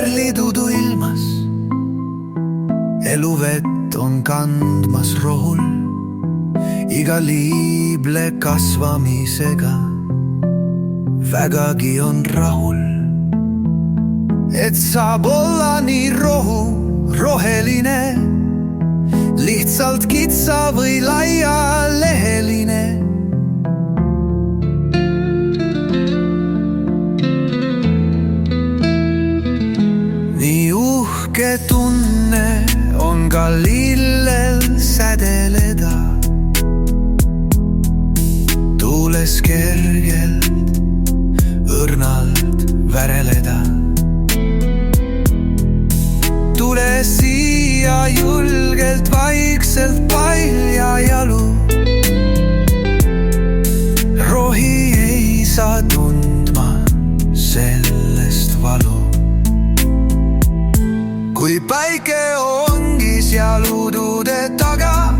pärlidudu ilmas, eluvett on kandmas rohul, iga liible kasvamisega vägagi on rahul. Et saab olla nii roheline, lihtsalt kitsa või laialeheline. Nii uhke tunne on ka lillel sädeleda, tuules kergelt õrnalt väreleda. Tule siia julgelt vaikselt paljajalu, rohi ei saa tundma sellest valu. Kui päike ongi seal udude taga,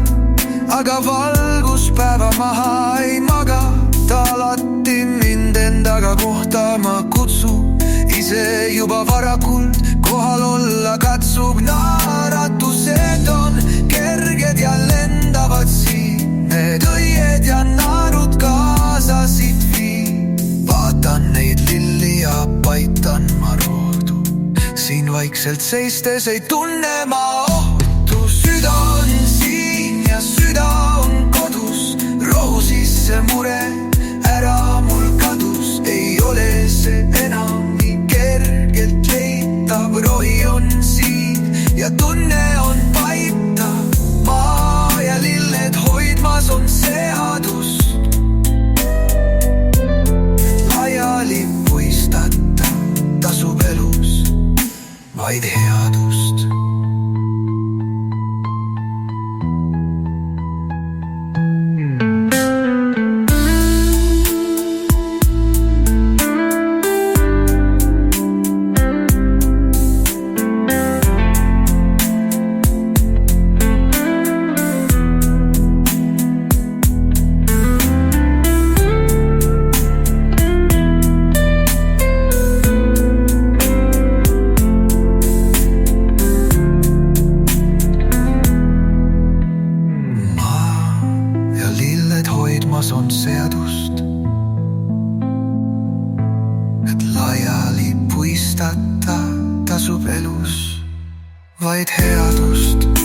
aga valguspäeva maha ei maga, ta alati mind endaga kohtama kutsub, ise juba varakult kohal olla katsub. Naaratused on kerged ja lendavad siin, need õied ja naarud kaasasid vii. Vaatan neid lilli ja paitan ma rohtu, siin vaikselt seistes ei tunne ma ohtu. Süda on siin ja süda on kodus, rohu sisse mure ära mul kadus. Ei ole see enam nii kergelt leitav, rohi on siin ja tunne on paitav. Maa ja lilled hoidmas on seadust, laiali puistata tasub elus vaid headust. On seadust, et laiali puistata tasub elus vaid headust.